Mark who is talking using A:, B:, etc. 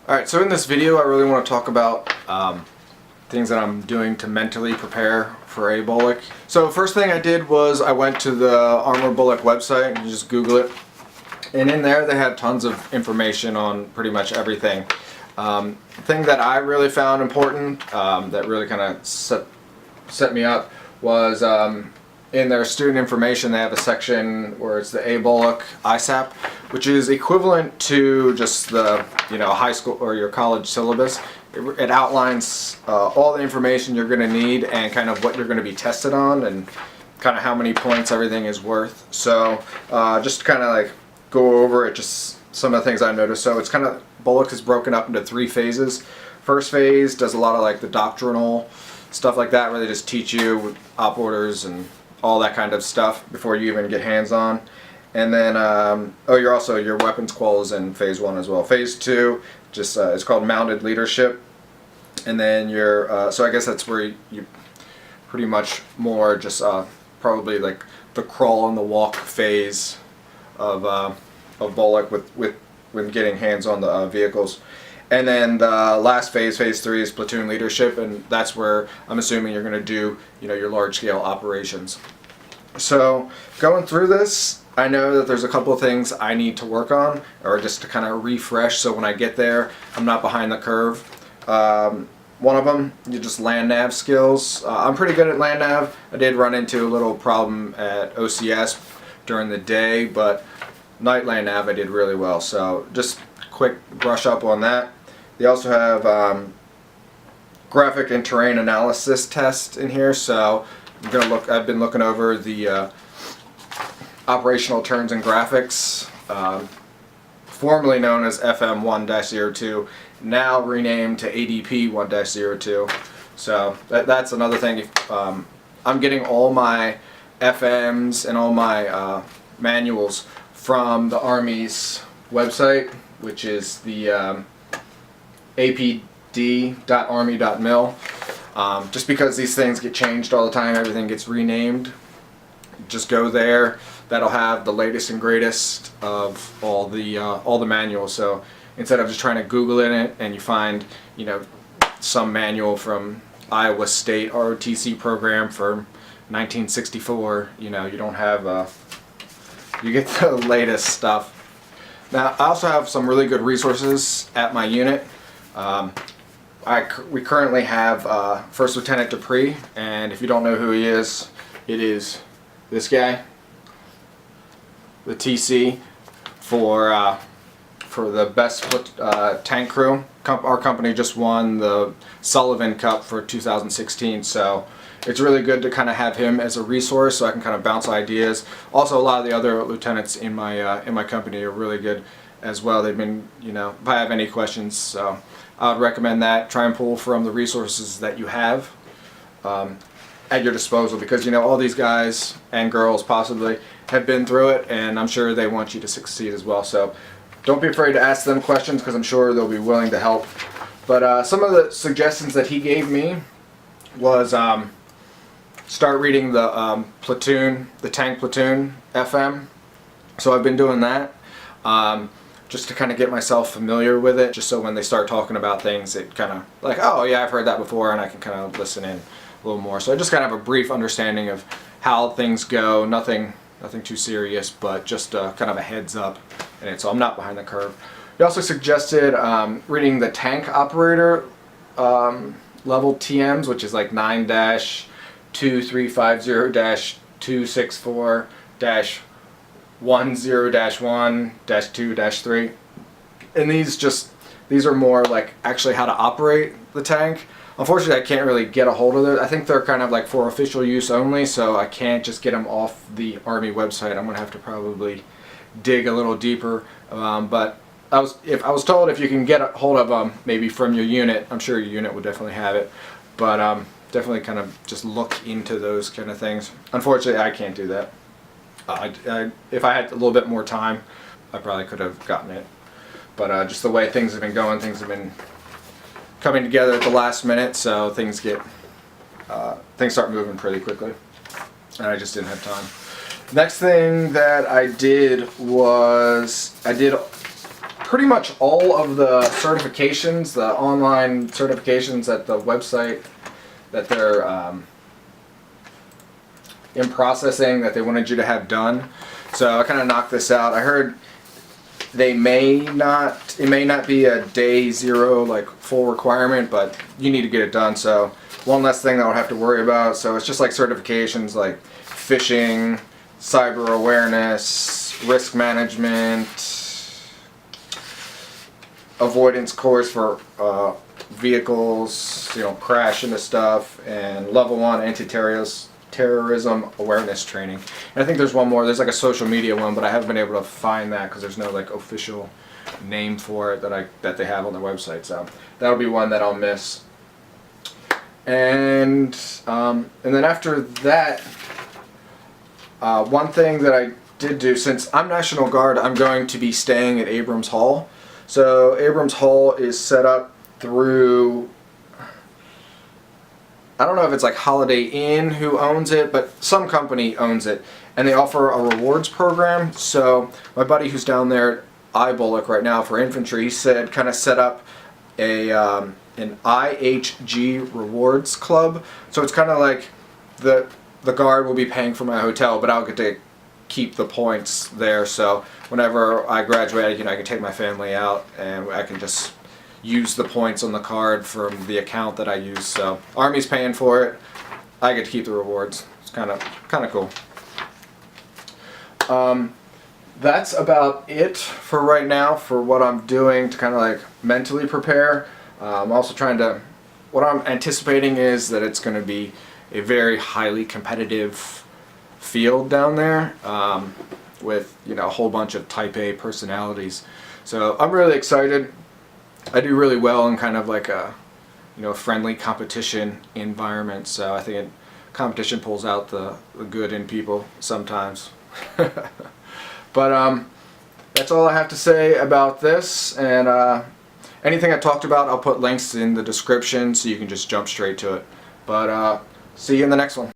A: Alright, so in this video I really want to talk about things that I'm doing to mentally prepare for ABOLC. So first thing I did was I went to the Armor Bullock website and just Google it. And in there they have tons of information on pretty much everything. The thing that I really found important, that really kind of set me up, was in their student information they have a section where it's the ABOLC ISAP, which is equivalent to just the high school or your college syllabus. It outlines all the information you're going to need and kind of what you're going to be tested on and kind of how many points everything is worth. So just kind of like go over it, just some of the things I noticed. So it's kind of, BOLC is broken up into 3 phases. First phase does a lot of like the doctrinal stuff like that, where they just teach you with op orders and all that kind of stuff before you even get hands-on. And then, your weapons qual is in phase 1 as well. Phase 2, just it's called mounted leadership. And then so I guess that's where you pretty much more just probably like the crawl and the walk phase of BOLC when getting hands on the vehicles. And then the last phase, phase 3, is platoon leadership, and that's where I'm assuming you're going to do, your large-scale operations. So going through this, I know that there's a couple of things I need to work on, or just to kind of refresh, so when I get there, I'm not behind the curve. One of them, just land nav skills. I'm pretty good at land nav. I did run into a little problem at OCS during the day, but night land nav I did really well. So just quick brush up on that. They also have graphic and terrain analysis test in here, so I've been looking over the operational terms and graphics, formerly known as FM 1-02, now renamed to ADP 1-02. So that's another thing. I'm getting all my FMs and all my manuals from the Army's website, which is the apd.army.mil. Just because these things get changed all the time, everything gets renamed. Just go there. That'll have the latest and greatest of all the manuals. So instead of just trying to Google it and you find some manual from Iowa State ROTC program from 1964, you don't have you get the latest stuff. Now I also have some really good resources at my unit. We currently have First Lieutenant Dupree, and if you don't know who he is, it is this guy, the TC for the best tank crew. Our company just won the Sullivan Cup for 2016, so it's really good to kind of have him as a resource, so I can kind of bounce ideas. Also, a lot of the other lieutenants in my company are really good as well. They've been, if I have any questions, so I would recommend that. Try and pull from the resources that you have at your disposal, because all these guys and girls possibly have been through it, and I'm sure they want you to succeed as well. So don't be afraid to ask them questions, because I'm sure they'll be willing to help. But some of the suggestions that he gave me was start reading the tank platoon FM. So I've been doing that. Just to kind of get myself familiar with it, just so when they start talking about things, it kind of like, oh yeah, I've heard that before, and I can kind of listen in a little more. So I just kind of have a brief understanding of how things go, nothing too serious, but just kind of a heads up in it, so I'm not behind the curve. He also suggested reading the tank operator level TMs, which is like 9-2350-264-10-1-2-3, and these are more like actually how to operate the tank. Unfortunately, I can't really get a hold of it. I think they're kind of like for official use only, so I can't just get them off the Army website. I'm gonna have to probably dig a little deeper. But I was told if you can get a hold of them, maybe from your unit, I'm sure your unit would definitely have it. But definitely kind of just look into those kind of things. Unfortunately, I can't do that. If I had a little bit more time, I probably could have gotten it. But just the way things have been going, things have been coming together at the last minute, so things start moving pretty quickly, and I just didn't have time. Next thing that I did was pretty much all of the certifications, the online certifications at the website that they're in processing that they wanted you to have done. So I kind of knocked this out. I heard it may not be a day zero like full requirement, but you need to get it done. So one less thing that I would have to worry about. So it's just like certifications like phishing, cyber awareness, risk management, avoidance course for vehicles, crash into stuff, and level 1 anti-terrorism awareness training. And I think there's one more. There's like a social media one, but I haven't been able to find that because there's no like official name for it that they have on their website. So that'll be one that I'll miss. And then after that, one thing that I did do, since I'm National Guard, I'm going to be staying at Abrams Hall. So Abrams Hall is set up through, I don't know if it's like Holiday Inn who owns it, but some company owns it, and they offer a rewards program. So my buddy who's down there at ABOLC right now for infantry, he said kind of set up an IHG rewards club. So it's kind of like the guard will be paying for my hotel, but I'll get to keep the points there. So whenever I graduate, I can take my family out and I can just use the points on the card from the account that I use. So Army's paying for it. I get to keep the rewards. It's kind of cool. That's about it for right now for what I'm doing to kind of like mentally prepare. I'm also what I'm anticipating is that it's going to be a very highly competitive field down there with a whole bunch of type A personalities. So I'm really excited. I do really well in kind of like a friendly competition environment, so I think competition pulls out the good in people sometimes. But that's all I have to say about this, and anything I talked about I'll put links in the description so you can just jump straight to it. But see you in the next one.